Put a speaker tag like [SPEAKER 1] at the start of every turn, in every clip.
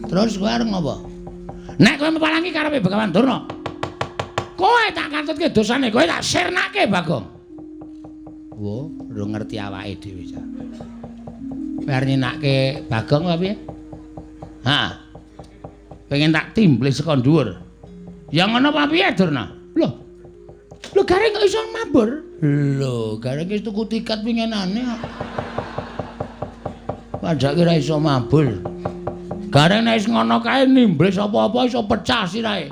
[SPEAKER 1] Terus kowe arep ngopo? Nek kowe mepalangi karepe Begawan Durna, kowe tak kantutke dosane, kowe tak sirnake Bagong. Wo, durung ngerti awake dhewe cah. Kowe arep nyenake Bagong apa piye? Ha. Pengen tak timblis saka dhuwur. Ya ngono apa piye Durna? Lho. Lho gareng kok iso mabur? Lho, gareng wis tuku tiket pingenane kok. Padahal ora iso mabur. Gareng nek wis ngono kae nimblis apa-apa iso pecah sirahe.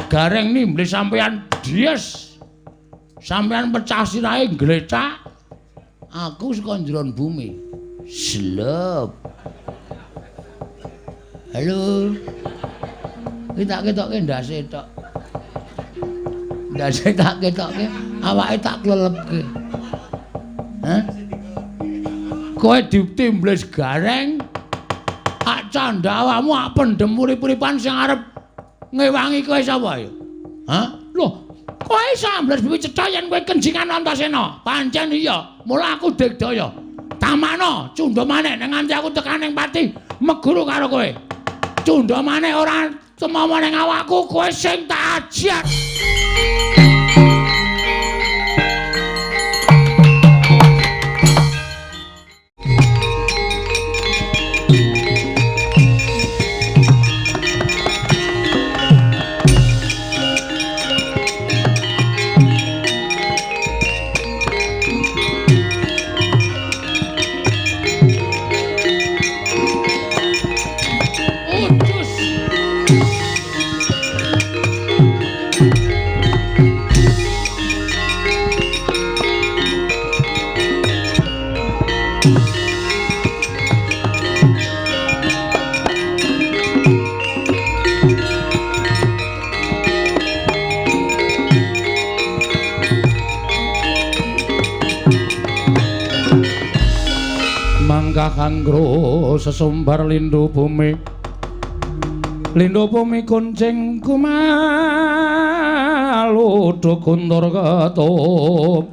[SPEAKER 1] Gareng nimblis sampean dies. Sampean pecah sirahe glecak. Aku saka njeron bumi. Slep. Halo. Iki tak ketokke ndase tok. Ndase tak ketokke, awake tak klelepke. Hah? Kowe ditimblis gareng. Ak candha awakmu ak pendem urip-uripan sing arep ngewangi kowe sapa ya? Hah? Loh, kowe iso ambles bumi cetha yen kowe kenjingan Antasena. Pancen iya, mula aku digdaya. Tamakno, cundha maneh ning nganti aku tekan ning pati meguru karo kowe. Cundha maneh ora temomo ning awakku, kowe sing tak ajak. Kangro sesumbar lindhu bumi kuncing kumalu dukuntur ketup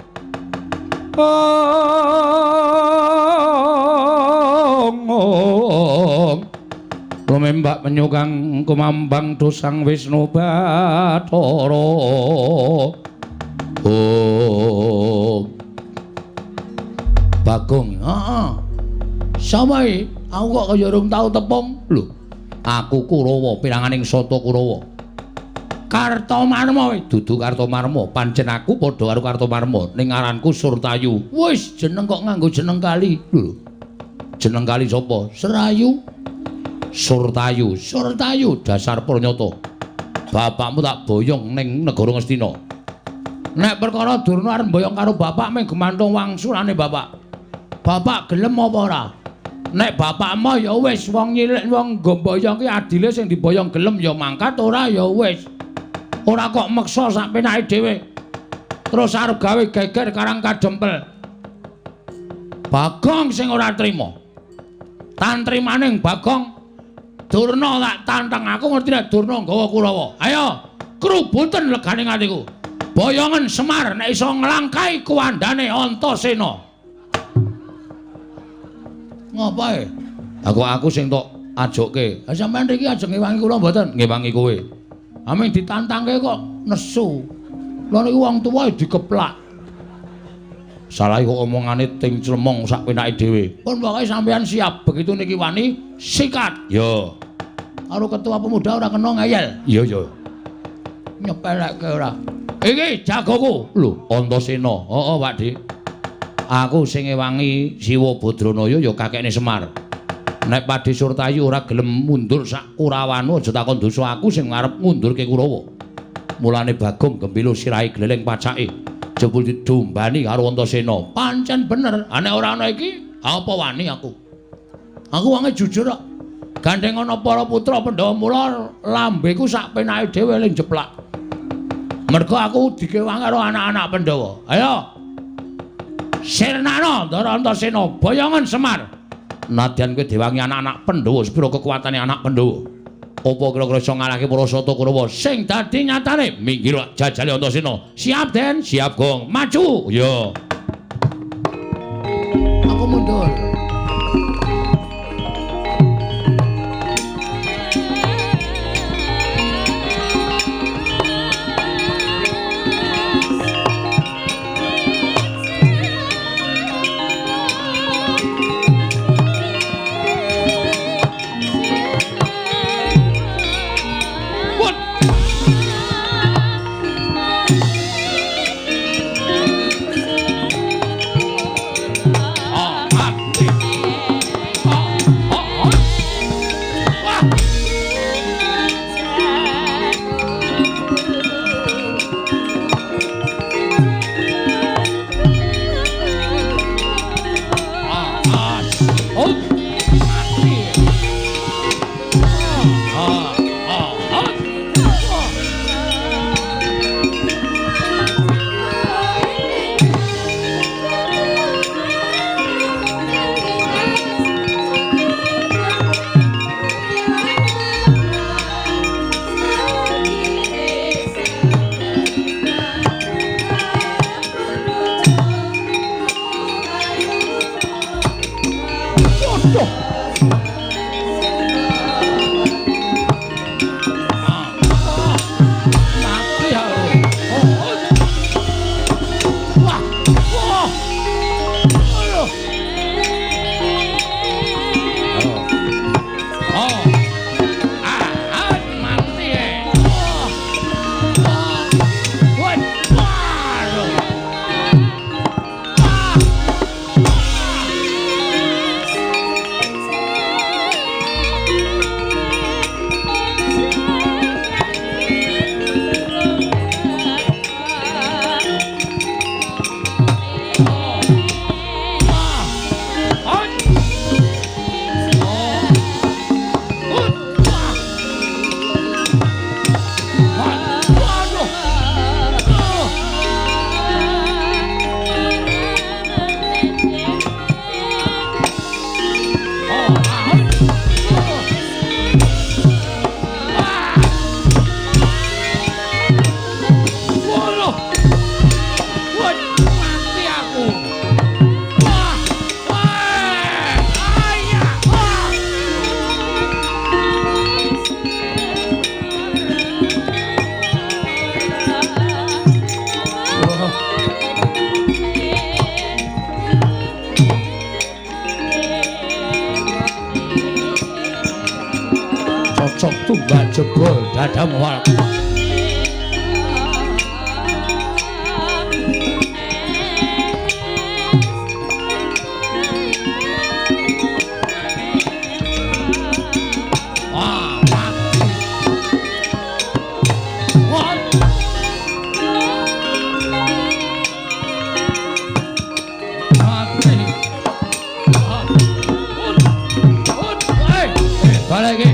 [SPEAKER 1] lumembak menyugang kumambang dosang Wisnu Bathara Bagong sama aku kok kaya urung tau tepung lho. Aku Kurawa, piranganing Sata Kurawa. Kartomarma dudu Kartomarma, pancen aku padha karo Kartomarma ning aranku Surtayu. Wis jeneng kok nganggo jeneng kali lho. Jeneng kali sapa? Serayu. Surtayu, Surtayu dasar pranyata. Bapakmu tak boyong ning negara Ngastina. Nek perkara Durna arep boyong karo bapak mung gumantung wangsulane bapak. Bapak gelem apa ora? Nek bapakmu ya wis wong nyilik wong ngomboyong ki adile sing diboyong gelem ya mangkat ora ya wis. Ora kok meksa sak penake dhewe. Terus arep gawe geger karang kadempel. Bagong sing ora trima. Tantrimaning Bagong Durna tak tantang aku ngerti nek Durna nggawa Kurawa. Ayo, krubuten legane atiku. Boyongan Semar nek iso nglangkai kuwandane Antasena. Ngapae? Aku sing tok ajokke. Ha sampean iki ajeng ngewangi kula mboten? Ngewangi kowe. Aming ditantangke kok nesu. Lha niku wong tuwa dikeplak. Salah kok omongane ting clemong sak penake dhewe. Pun pokoke sampean siap begitu niki wani sikat. Yo. Karo ketua pemuda ora kena ngeyel. Iya ya. Nyepelekke ora. Iki jagoku. Lho, Antasena. Heeh, Pakde. Aku sing ngewangi Siwa Badranaya ya kakekne Semar. Nek Pakde Surtayu ora gelem mundur sak Kurawanu aja takon dosa aku sing ngarep ngundurke Kurawa. Mulane Bagong gembilo sirahe gleleng pacake jebul didombani karo Antasena. Pancen bener, nek ora ana iki apa wani aku. Aku wonge jujur kok. Gandeng ana para putra Pandhawa mula lambeku sak penake dhewe ling jeplak. Mergo aku dikewangi karo anak-anak Pandhawa. Ayo. Sirnana Ndara Antasena boyongan Semar. Nadyan kowe diwangi anak-anak Pandhawa sepira kekuatane anak Pandhawa. Apa kira-kira iso ngalahke para Sata Kurawa sing dadi nyatane minggir jajale Antasena. Siap Den, siap Gong. Maju. Yo. Aku mundur. cocok tunggak jebol dadam wal. Lagi.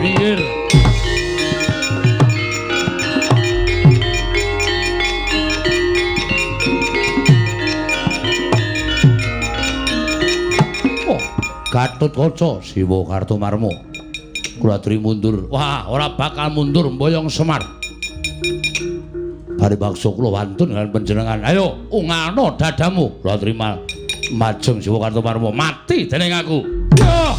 [SPEAKER 1] Pinggir. Gatut Kaca Siwa Kartomarma. Kula aturi mundur. Wah, ora bakal mundur mboyong Semar. Bari bakso kula wantun dengan panjenengan. Ayo, ungano dadamu. Kula aturi majeng Siwa Kartomarma mati dening aku. Yo.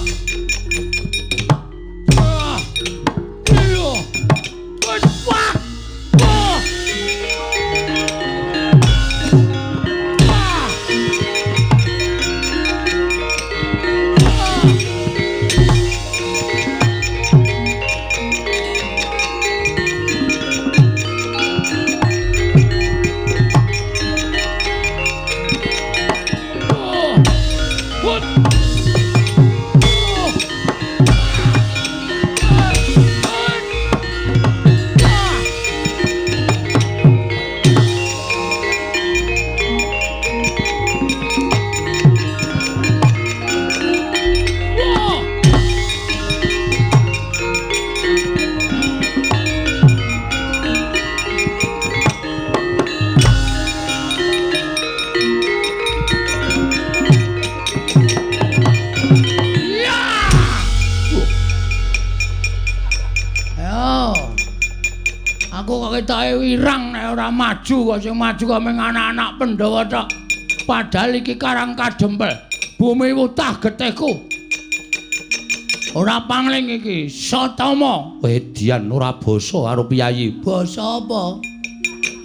[SPEAKER 1] Ketoke wirang nek ora maju kok sing maju kok mung anak-anak Pandhawa tok. Padahal iki Karang Kadempel, bumi wutah getihku. Ora pangling iki, Satama. Edian ora basa karo piyayi. Basa apa?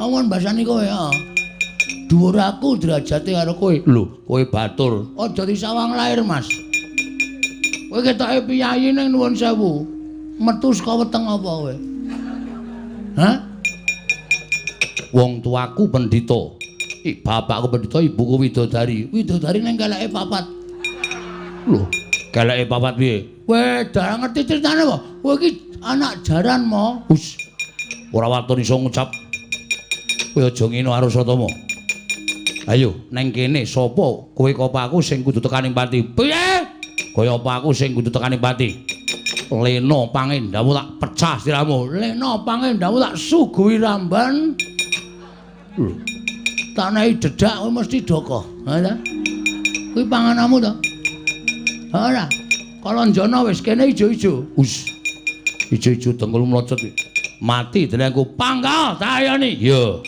[SPEAKER 1] Amun basani kowe ya. Dhuwur aku derajate karo kowe. Lho, kowe batur. Aja disawang lair, Mas. Kowe ketoke piyayi ning nuwun sewu. Metu saka weteng apa kowe? Hah? Wong tuaku pendhita. Bapakku pendhita, ibuku widodari. Widodari ning keleke papat. Lho, keleke papat piye? Kowe ora ngerti critane apa? Kowe iki anak jaran mo. Hus. Ora watun iso ngucap. Kowe aja ngino karo Satama. Ayo, neng kene sapa kowe apa aku sing kudu tekaning pati? Piye? Kaya apa aku sing kudu tekaning pati? Lena pangendhamu tak pecah siramu. Lena pangendhamu tak suguhi ramban. Tanai dedak kowe mesti doko. Ha ta? Kuwi pangananmu to? Ora. Kalonjana wis kene ijo-ijo. Us. Ijo-ijo dengkul mlocot. Mati denengku panggal tayani. Yo.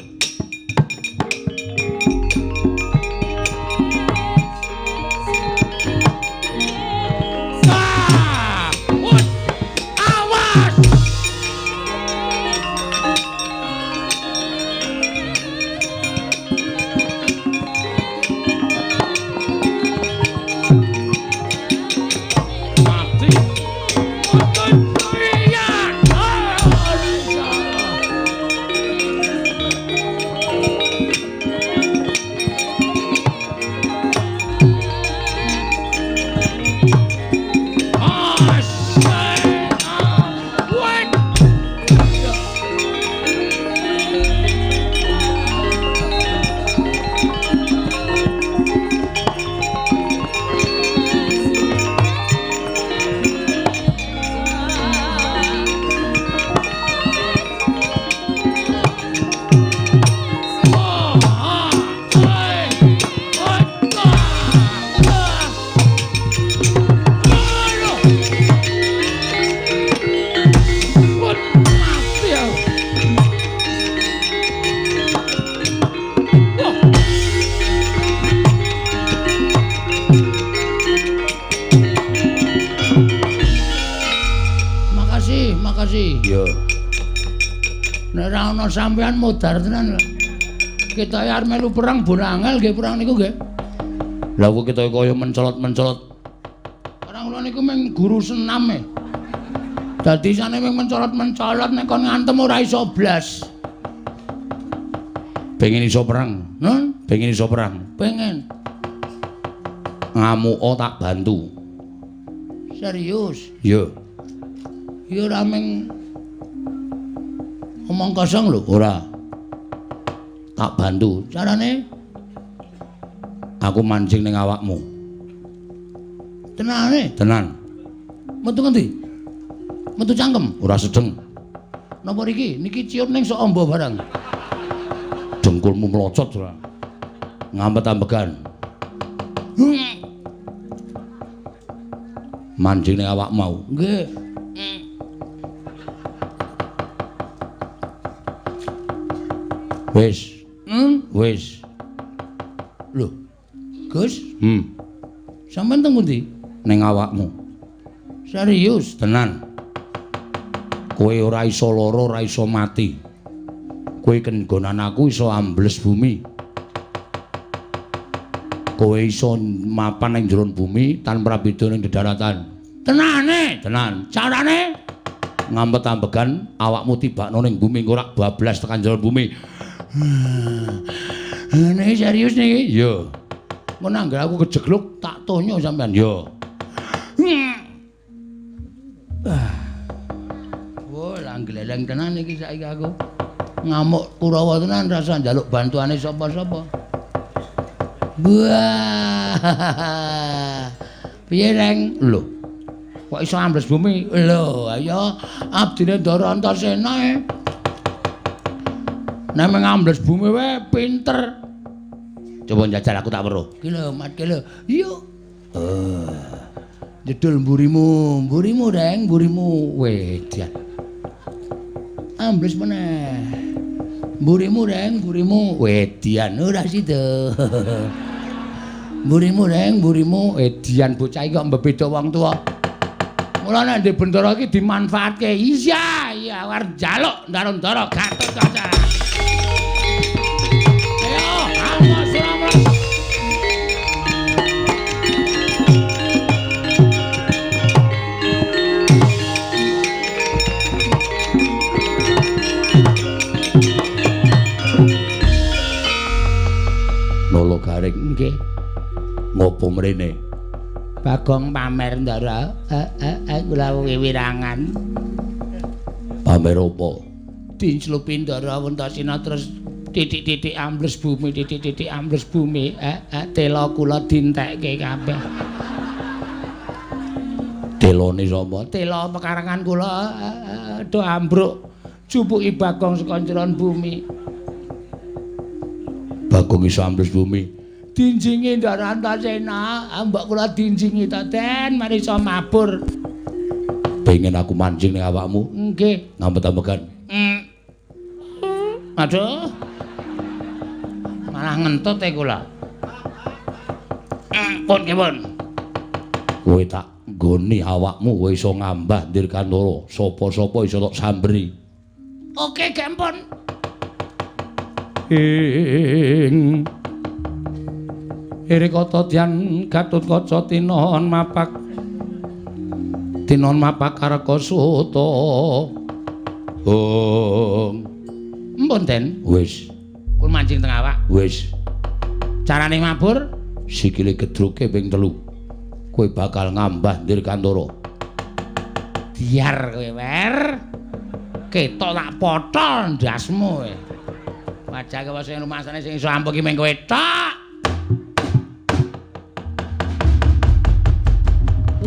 [SPEAKER 1] Sampean modar tenan lho. Kita arep melu perang bonangel nggih perang niku nggih. Lah kok kita kaya mencolot-mencolot. Perang kula niku mung guru senam e. Dadi sane mung mencolot-mencolot nek kon ngantem ora iso blas. Pengen iso perang, pengen iso perang. Pengen. Ngamuka tak bantu. Serius? Yo. Yo ora mung omong kosong lho, ora. Tak bantu. Carane aku mancing ning awakmu. Tenane? Tenan. Metu ngendi? Metu cangkem? Ora sedeng. Napa niki? Niki ciut ning sok amba barang. Dengkulmu mlocot ora. Ngampet-ambegan. Mancing ning awak mau. Nggih. Wis. Wis. Lho. Gus? Sampeyan teng pundi? Ning awakmu. Serius, tenan. Kowe ora iso lara, ora iso mati. Kowe kenggonan aku iso ambles bumi. Kowe iso mapan ning jero bumi tanpa beda ning daratan. Tenane, tenan. Carane ngampet-ambegan awakmu tibakno ning bumi ora bablas tekan jero bumi. Ini serius nih? Yo. Mau nanggal aku kejegluk tak tonyo sampean yo. Wah, langgeleleng tenan iki saiki aku. Ngamuk Kurawa tenan rasa njaluk bantuane sapa-sapa. Wah. Piye reng? Lho. Kok iso ambles bumi? Lho, ayo abdine Ndara Antasena e. Nek ngambles bumi wae pinter. Coba njajal aku tak weruh. Ki lho, mat ki lho. Yo. Jedul mburimu, Reng, mburimu. Wedyan. Ambles meneh. Mburimu, Reng, mburimu. Wedyan ora sida. Mburimu, Reng, mburimu. Wedyan bocah iki kok mbeda wong tuwa. Mula nek ndek bendara iki dimanfaatke. Iya, iya arep njaluk Ndara Gatotkaca. Nolo garing nggih. Ngopo mrene? Bagong pamer Ndara. Kula wiwirangan. Pamer apa? Dinclupi Ndara Antasena terus titik-titik ambles bumi, titik-titik ambles bumi. Tela kula dintekke kabeh. Telane sapa? Tela pekarangan kula do ambruk. Jupuki Bagong saka njeron bumi. Bagong iso ambles bumi. Dinjingi Ndarantasena, mbok kula dinjingi to Den, mari iso mabur. Pengen aku mancing ning awakmu. Nggih. Ngampet-ampekan. Aduh. Malah ngentut kula. Pun kipun. Kowe tak nggoni awakmu kowe iso ngambah Dirgantara. Sapa-sapa iso tak sambri. Oke, Gempun. Irikata Dyan Gatotkaca tinon mapak Karkasota. Mpun Den. Wis. Pun mancing teng awak. Wis. Carane mabur sikile gedruke ping 3. Kowe bakal ngambah Dirgantara. Diar kowe wer. Ketok tak potol ndasmu kowe. Wajake wae sing rumasane sing iso ampuh ki mung kowe tok.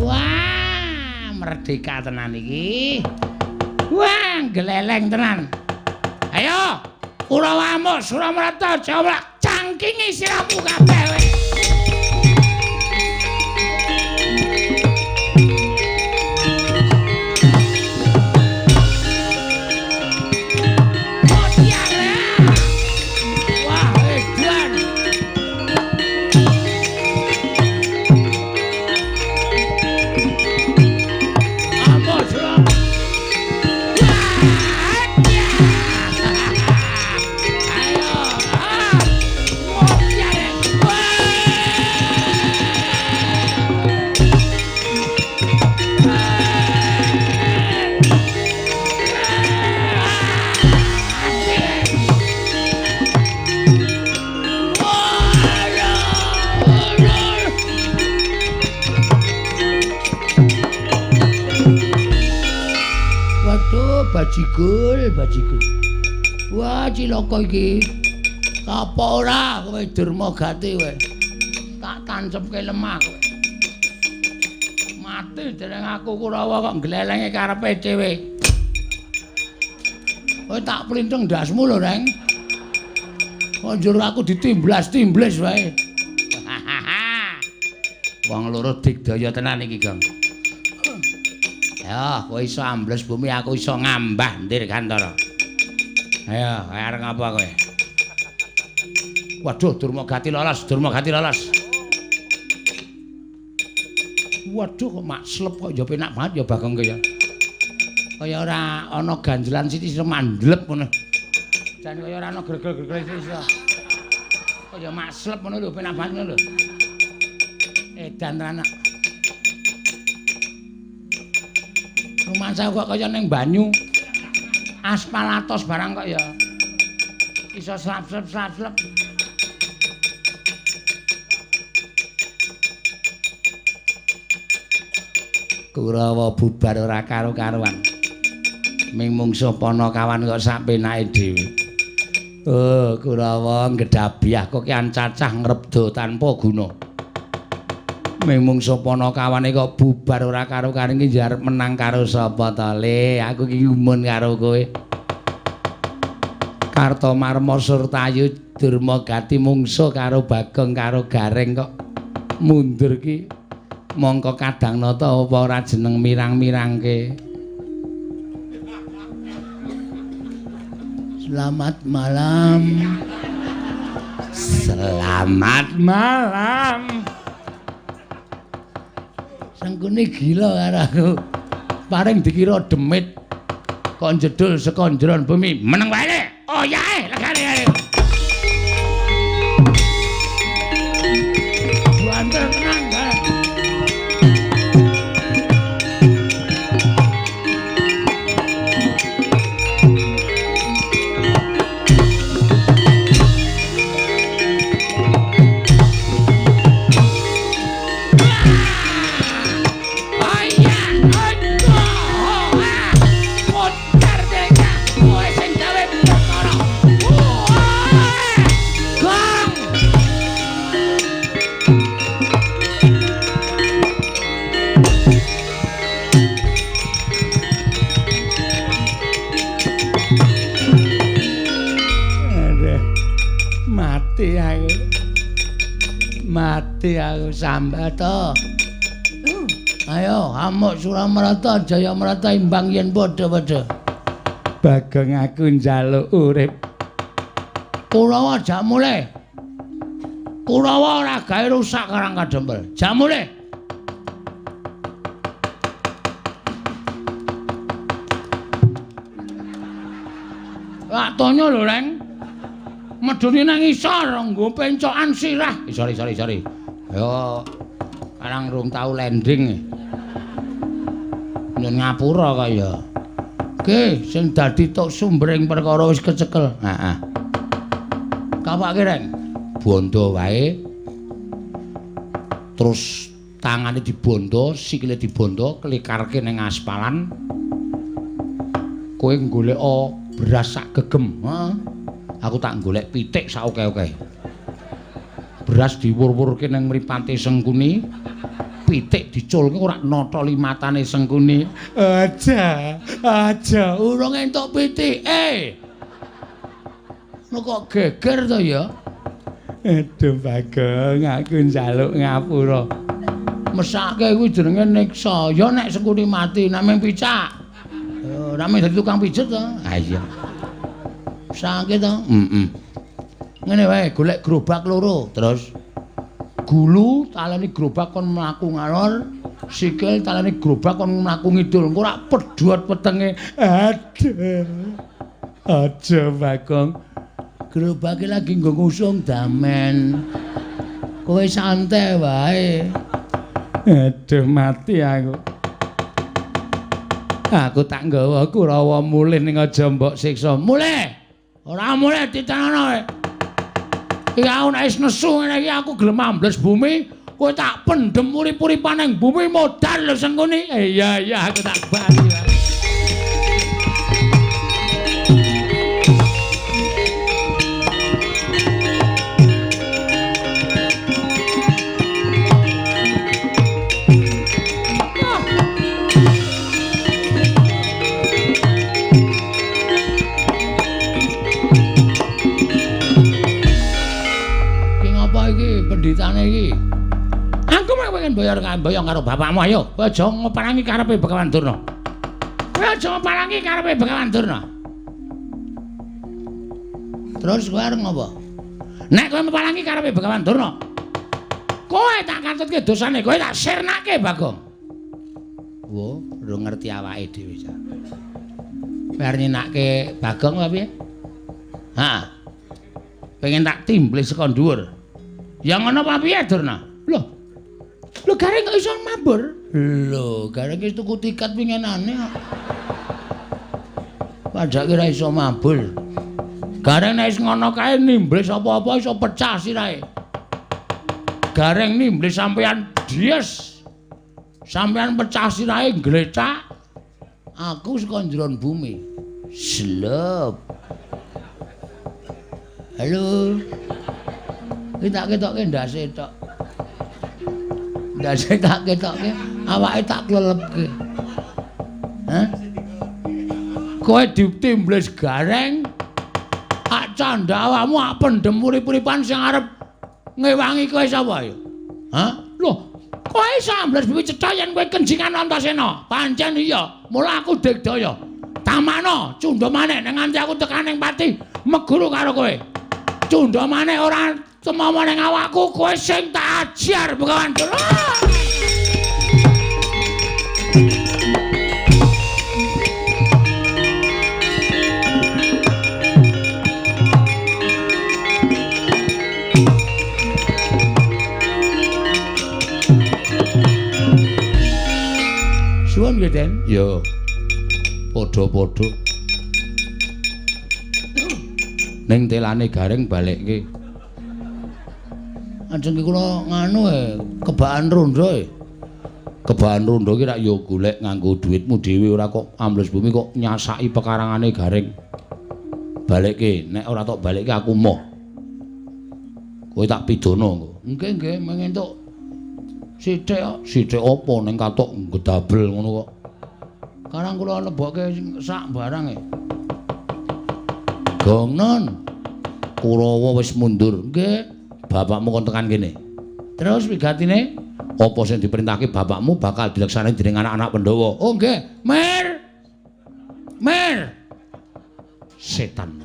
[SPEAKER 1] Wah, merdeka tenan iki. Wah, geleleng tenan. Ayo, Kurawa Suramarta Jawa cangkingi siramu kabeh kowe. Bajigul. Wah, cilaka iki. Apa ora kowe Durmagati kowe? Tak tancepke lemah kowe. Mati dereng aku Kurawa kok glelenge karepe dhewe. Kowe tak plinteng ndasmu lho, Reng. Kok njur aku ditimblas-timblis wae. Wong loro digdaya tenan iki, Gong. Ya, kowe iso ambles bumi, aku iso ngambah Dirgantara. Ayo, arep ngapa kowe? Waduh, Durmagati lolos. Waduh, kok mak slep kok ya penak banget ya Bagong ya. Kaya ora ana ganjelan sithik iso mandlep ngono. Jan kaya ora ana gregel-gregel iso. Kaya mak slep ngono lho, penak banget ngono lho. Edan tenan. Rumansa kok kaya ning banyu. Aspal atos barang kok ya. Iso slap-slap. Kurawa bubar ora karo-karuan. Ming mungsuh Panakawan kok sak penake dhewe. Oh, Kurawa nggedabiah kok ki ancacah ngrebdo tanpa guna. Ming mungsuh Panakawane kok bubar ora karo-karuan iki arep menang karo sapa to, Le? Aku ki gumun karo kowe. Kartomarma Surtayu Durmagati mungsuh karo Bagong karo Gareng kok mundur ki. Mongko Kadang Nata apa ora jeneng mirang-mirangke. Selamat malam. Sangkune gila karo aku. Paring dikira demit kok jedul saka njeron bumi. Meneng wae. Oh yae, legane. Banter tenang. Mati aku sambat to. Ayo, Amuk Suramarata, Jayamarata imbang yen padha-padha. Bagong aku njaluk urip. Kurawa jak mulih. Kurawa ora gawe rusak Karang Kadempel. Jak mulih. Lak tonyo lho, Reng. Medune nang isor nggo pencokan sirah. Sorry. Yo Karang rung tau landing. Nyen ngapura kaya. Oke, sing dadi tok sumbering perkara wis kecekel. Heeh. Kapake, Reng. Bondo wae. Terus tangane dibondo, sikile dibondo, klikarke ning aspalan. Kowe golek beras sak gegem. Heeh. Aku tak golek pitik sak oke-oke. Beras diwur-wurke ning mripate Sengkuni. Pitik diculke ora nata limatane Sengkuni. Aja, urung entuk pitike. Nek kok geger to ya? Aduh Bagong, aku njaluk ngapura. Mesake kuwi jenenge niksa. Ya nek Sengkuni mati namung picak. Rame dadi tukang pijet to. Ha iya. Sakit to? Ngene wae, golek gerobak loro, terus gulu taleni gerobak kon mlaku ngalor, sikil taleni gerobak kon mlaku ngidul. Engko ora pedhot wetenge. Aduh. Aja Bagong. Gerobake lagi nggo ngusung damen. Kowe santai wae. Aduh mati aku. Aku tak nggawa Kurawa mulih ning aja mbok siksa. Mulih. Ora mulih ditanono kowe. Iki aku nek wis nesu ngene iki aku gelem ambles bumi, kowe tak pendhem urip-uripane bumi modal lho Sengkuni. Iya aku tak bali. Penditane iki. Aku mek pengen boyong karo bapakmu ayo. Aja ngoparangi karepe Begawan Durna. Kowe aja ngoparangi karepe Begawan Durna. Terus kowe arep ngopo? Nek kowe ngoparangi karepe Begawan Durna, kowe tak katutke dosane, kowe tak sirnake Bagong. Wo, ora ngerti awake dhewe jan. Bar nyenake Bagong apa piye? Ha. Pengen tak timblis saka dhuwur. Ya ngono apa piye, Durna? Lho Gareng kok iso mabur? Lho, Gareng wis tuku tiket pingenane kok. Padahal ora iso mabur. Gareng nek wis ngono kae nimblis apa-apa iso pecah sirahe. Gareng nimblis sampean dies. Sampean pecah sirahe glecak. Aku saka njron bumi. Slep. Halo. Tak ketokke ndase tok. Ndase tak ketokke, awake tak klelepke. Hah? Kowe ditimblis Gareng. Ak candha awakmu ak pendhem urip-uripan sing arep ngewangi kowe sapa ya? Hah? Loh, kowe iso ambles bumi cetha yen kowe kenjingan Antasena. Pancen iya, mula aku digdaya. Tamano, cundha maneh ning nganti aku tekan ning pati meguru karo kowe. Cundha maneh ora Semama ning awakku kowe sing tak ajar Begawan Durna. Suwun nggih, Den. Ya. Padha-padha. Ning telane Gareng balekke. Ajeng iki kula nganu kebaan rondo Kebaan rondo ki rak ya golek nganggo dhuwitmu dhewe ora kok ambles bumi kok nyasaki pekarangane Gareng. Balekke, nek ora tok balekke aku moh. Kowe tak pidana engko. Nggih, mengentuk sithik kok. Sithik apa ning katok gedabel ngono kok. Karang kula lebokke sak barange. Gongnon. Kurawa wis mundur. Nggih. bapakmu kon tekan kene. Terus wigatine apa sing diperintahke bapakmu bakal dilaksanakan dening anak-anak Pandhawa. Oh nggih, Mir. Mir. Setan.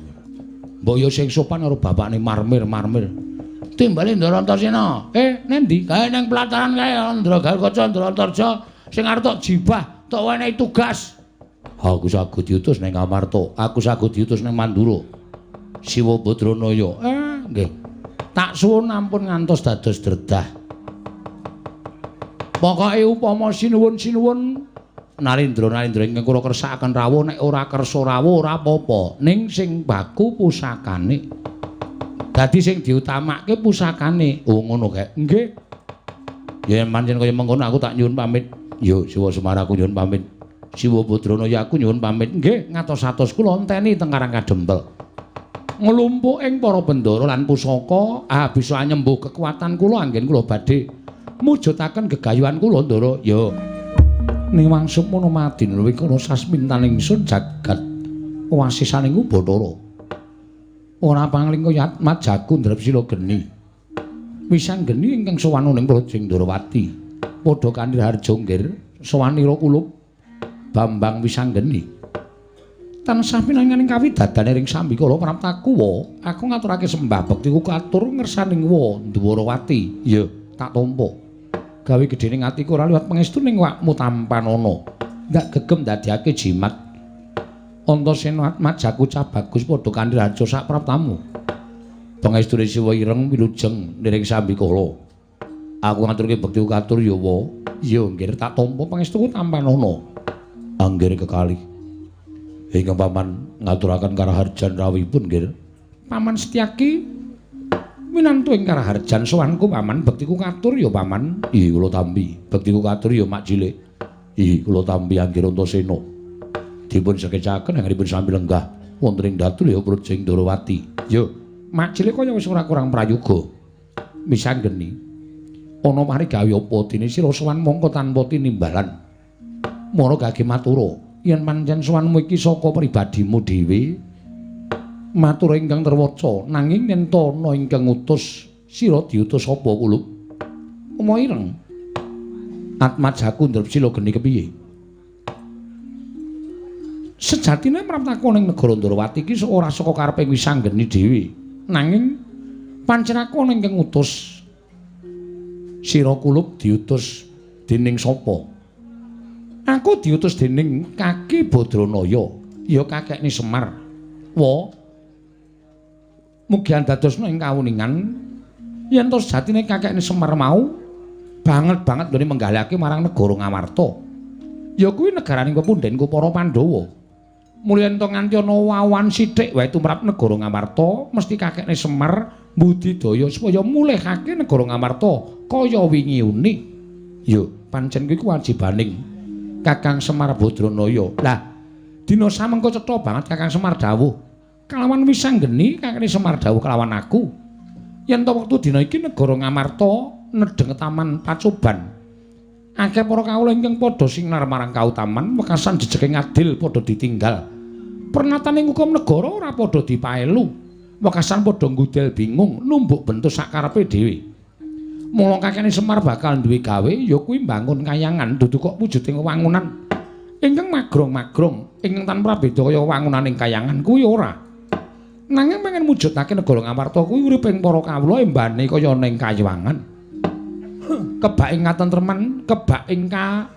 [SPEAKER 1] Mbok yo sing sopan karo bapakne Marmir. Timbali Ndara Antarsena. Nendi? Kae nang pelataran kae Ndragalkaca Ndrantarja sing arep tok jibah, tok wenehi tugas. Aku saged diutus ning Ngamarta. Aku saged diutus ning Mandura. Siwa Badranaya. Nggih. Tak suwun ampun ngantos dados dredah. Pokoke upama sinuwun Narendra ingkang kula kersakaken rawuh nek ora kersa rawuh ora apa-apa. Ning sing baku pusakane. Dadi sing diutamake pusakane. Oh ngono kae. Nggih. Yen pancen kaya mengkono aku tak nyuwun pamit. Yo Siwa Semar aku nyuwun pamit. Siwa Badranaya aku nyuwun pamit. Nggih, ngatos-atos kula enteni teng Karang Kadempel. Nglumpuk ing para bendara lan pusaka, bisa nyembuh kekuatan kula anggen kula badhe mujudaken gegayuhan kula Ndara. Ya. Ning wangsung mono madin luwih kana sasmintaning ingsun jagat wasisaning Bathara. Ora pangling kaya Atmat Jaku Ndrapsila geni. Wisang geni ingkang sowan ning Projing Ndarawati. Padha kanthi harja nggir sowanira kulup Bambang Wisanggeni. Tansah pinanganing kawidadane ring Sambikala Praptakuwa, aku ngaturake sembah bektiku katur ngersaning wa Dwarawati. Ya, tak tampa. Gawe gedhening atiku ora liwat pangestu ning wakmu tampanana. Ndak gegem dadiake jimat. Antasena Atmat Jaku Cah Bagus padha kanthi raja sak praptamu. Pangestune Siwa Ireng wilujeng ning Sambikala. Aku ngaturke bektiku katur ya wa. Ya, nggih tak tampa pangestuku tampanana. Anggir kekalih. Ingkang paman ngaturaken karaharjan rawuhipun nggih. Paman Setyaki minantu ing karaharjan sowanku paman bektiku katur ya paman. Ih kula tampi. Bektiku katur ya mak cilik. Ih kula tampi Anggir Antasena. Dipun sekecaken anggenipun sami lenggah wonten ing Datul ya Projing Ndarawati. Yo, mak cilik kaya wis ora kurang prayoga. Misanggeni. Ana mari gawe apa dene sira sowan mongko tanpa tinimbalan. Mara gage matura yen pancen sowanmu iki saka pribadimu dhewe matura ingkang terwaca nanging yen ana ingkang ngutus sira diutus apa kulup Uma Ireng Atmat Jaku Ndrapsila geni kepiye sejatine praptaku ning negara Ndarawati iki ora saka kareping Wisanggeni dhewe nanging pancen aku ana ingkang ngutus sira kulup diutus dening sapa Aku diutus dening Kaki Badranaya, ya kakekne Semar. Wa mugi andadosna ing kawuningan yen to sejatine kakekne Semar mau banget nggone menggalake marang negara Ngamarta. Ya kuwi negaraning pepundhenku para Pandhawa. Mulya ento nganti ana wawan sithik wae tumrap negara Ngamarta, mesti kakekne Semar mbudidaya supaya mulihake negara Ngamarta kaya wingi uni. Ya, pancen kuwi kewajibaning Kakang Semar Badranaya. Lah, dina samengko cetha banget Kakang Semar dawuh. Kalawan Wisanggeni kakekne Semar dawuh kelawan aku. Yen to wektu dina iki negara Ngamarta nedheng taman Pacoban. Akeh para kawula ingkang padha sinar marang kautaman, wekasan jejeking adil padha ditinggal. Pernataning hukum negara ora padha dipaelu. Wekasan padha nggudel bingung, numbuk bentus sakarepe dhewe. Mula kakekne Semar bakal duwe gawe ya kuwi mbangun kayangan dudu kok wujuding wangunan ingkang magrong-magrong ingkang tanpa beda kaya wangunaning kayangan kuwi ora nanging pengen mujudake negara Ngamarta kuwi urip ing para kawula embane kaya ning kayangan kebak ing katentreman kebak ing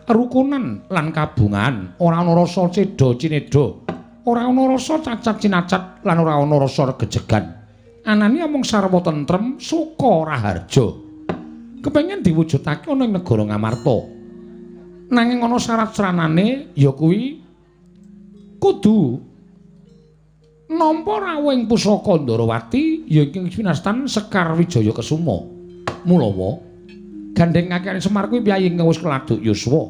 [SPEAKER 1] karukunan lan kabungan ora ana rasa cedha cinedha ora ana rasa cacat cinacat lan ora ana rasa gejegan anane amung sarwa tentrem suka raharja kepengin diwujudake ana ing negara Ngamarta. Nanging ana syarat-syaranane ya kuwi kudu nampa rawuh ing pusaka Ndarawati ya ing winastan Sekar Wijaya Kesuma. Mulawa gandeng kakekane Semar kuwi piye ingkang wis keladuk yuswa.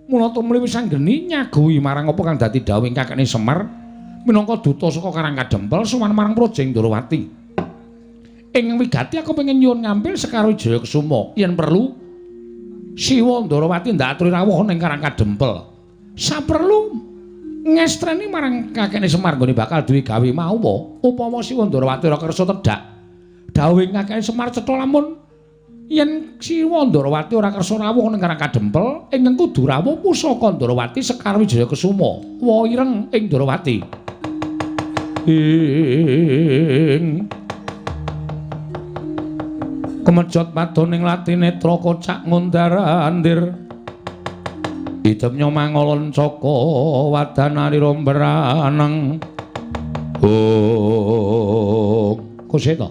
[SPEAKER 1] Mula tumrap Wisanggeni nyaguhi marang apa kang dadi dawuhing kakekane Semar minangka duta saka Karang Kadempel sowan marang Projing Ndarawati. Ing wigati aku pengen nyuwun ngambil Sekar Wijaya Kesuma yen perlu Siwa Ndarawati ndak aturi rawuh ning Karang Kadempel. Saperlu ngestreni marang kakekne Semar nggone bakal duwe gawe mau apa upama Siwa Ndarawati ora kersa tedhak dawuhing Kakang Semar cetha lamun yen Siwa Ndarawati ora kersa rawuh ning Karang Kadempel ingkang kudu rawuh pusaka Ndarawati Sekar Wijaya Kesuma wa ireng ing Ndarawati ing kemejot padoning latinetra kocak ngundarandir idemnya mangolon caka wadanari romberaneng Kuseta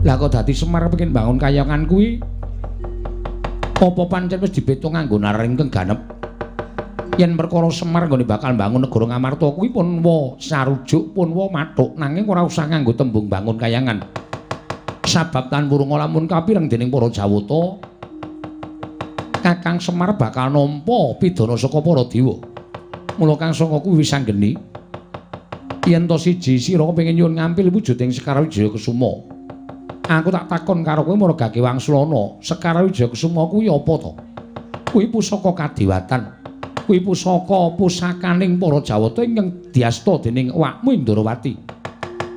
[SPEAKER 1] lah kok dadi Semar pengen bangun kayangan kuwi apa pancen wis dibeta nganggo naring kang ganep yen perkara Semar nggone bakal bangun negara Ngamarta kuwi pun wa sarujuk pun wa mathuk nanging ora usah nganggo tembung bangun kayangan sabab tan wurung lamun kapireng dening para Jawata Kakang Semar bakal nampa pidana saka para dewa mula kang sanga kuwi wis anggeni yen to siji sira kepengin nyuwun ngampil wujuding Sekar Wijaya Kesuma aku tak takon karo kowe Maragake Wangsulana Sekar Wijaya Kesuma kuwi apa to kuwi pusaka kadewatan kuwi pusakaning para Jawata ingkang diasta dening awakmu Ndarawati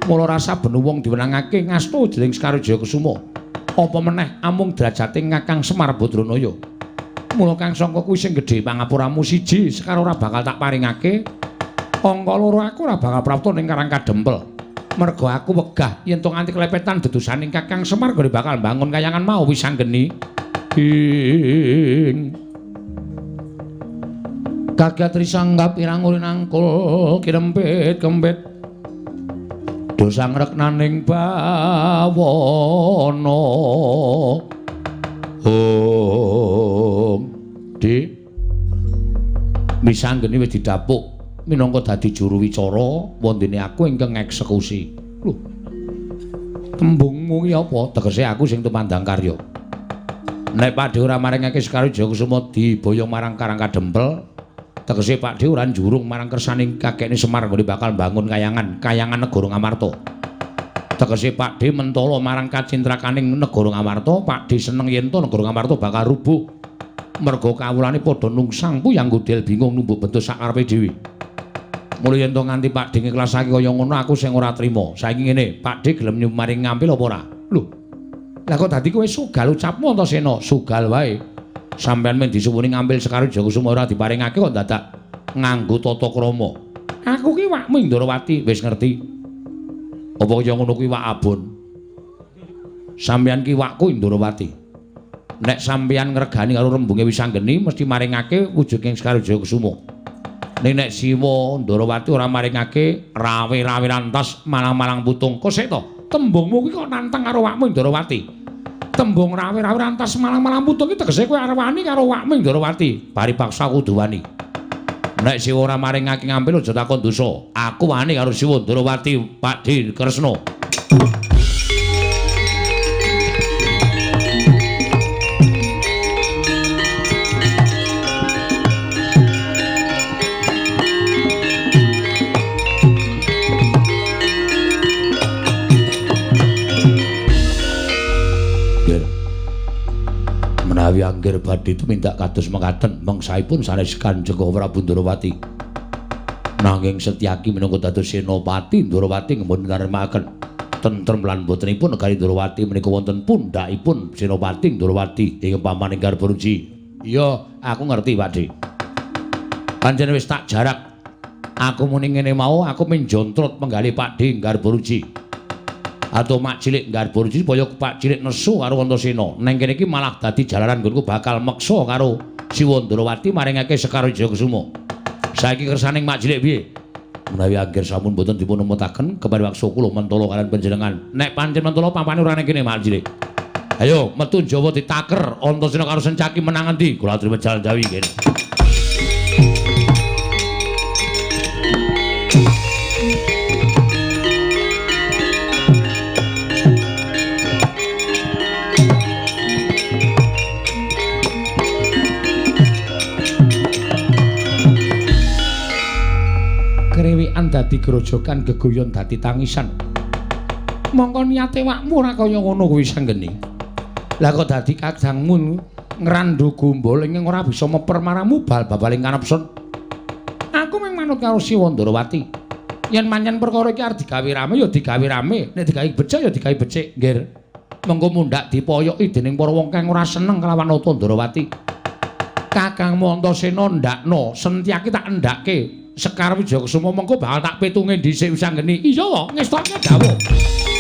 [SPEAKER 1] mula rasa ben wong diwenangake ngasta dening Sekar Wijaya Kesuma apa meneh amung derajating Kakang Semar Badranaya mula kang sangka kuwi sing gedhe pangapuramu siji Sekar ora bakal tak paringake angka loro aku ora bakal prapta ning Karang Kadempel merga aku wegah yen to nganti klepetan dedosaning Kakang Semar gone bakal bangun kayangan mau wis anggeni Gagatri sanggap irang ulin angkul kirempit kempit dosang reknaning bawana Di bisa anggeni wis didapuk minangka dadi juru wicara wondene aku ingkang eksekusi lho tembungmu ki apa tegese aku sing tumandang karya nek Pakdhe ora maringake Sekar Wijaya Kesuma diboyong marang Karang Kadempel tegese Pakdhe ora njurung marang kersaning kakekne Semar nggone bakal bangun kayangan negara Ngamarta tegese Pakdhe mentala marang kacintrakaning negara Ngamarta Pakdhe seneng yen to negara Ngamarta bakal rubuh merga kawulane padha nungsang puyang godel bingung numbuk bentuk sakarepe dhewe mula yen to nganti Pakdhe ngiklasake kaya ngono aku sing ora trima saiki ngene Pakdhe gelem nyumaring ngampil apa ora lho lah kok dadi kowe sugal ucapmu Antasena sugal wae sampeyan men disuwuni ngampil Sekar Wijaya Kesuma ora diparingake kok dadak nganggo tata krama aku ki wakmu Ndarawati wis ngerti apa kaya ngono kuwi wak abon sampeyan ki wakku Ndarawati nek sampeyan ngregani karo rembunge wis anggeni mesti maringake wujuding Sekar Wijaya Kesuma nek Siwa Ndarawati ora maringake rawe-rawe rantas malang-malang putung kok sik to tembungmu kuwi kok nantang karo wakmu Ndarawati tembung rawe-rawe rantas malang-malang putung iki tegese kowe arep wani karo wakmu Ndarawati paripaksa kudu wani nek Siwa ora maringake ngampil aja takon dosa aku wani karo Siwa Ndarawati Pakdhe Kresna menawi anggir badhe tumindak kados mekaten mangsaipun sanes Kanjeng Prabu Ndarawati nanging Setyaki minangka dados senopati Ndarawati ngempun naremaken tentrem lan botenipun negari Ndarawati menika wonten pundhakipun senopati Ndarawati ing pamaning Garbaruji iya aku ngerti Pakdhe pancen wis tak jarak aku muni ngene mau aku menjontrot penggalih Pakdhe Garbaruji atau mak cilik Garbaruji supaya Pak cilik nesu karo Antasena neng kene iki malah dadi jalaran nggonku bakal meksa karo Siwa Ndarawati maringake Sekar Wijaya Kesuma saiki kersaning mak cilik piye menawi anggir sampun boten dipun nemutaken kepada waksa kula mentala kalian panjenengan nek pancen mentala pampane ora ning kene mak cilik ayo metu Jawa ditaker Antasena karo Setyaki menang endi kula aturi jalan dawi kene krewikan dadi grojokan gegoyon dadi tangisan mongko niate wakmu ora kaya ngono kuwi sanggeni lah kok dadi kakangmu ngrandu gombol ingkang ora bisa meper marangmu bal-babaling kanepsun aku mung manut karo Siwa Ndarawati Yen manyen perkara iki arep digawe rame ya digawe rame, nek digawe becik ya digawe becik, nggih. Mengko mundhak dipoyoki dening para wong kang ora seneng kelawan Nata Ndrawati. Kakang Antasena ndakno, Sentyaki tak endhake. Sekar Wijayakusuma mengko bakal tak petunge dhisik wis anggeni. Iya wae, ngestokne dawuh.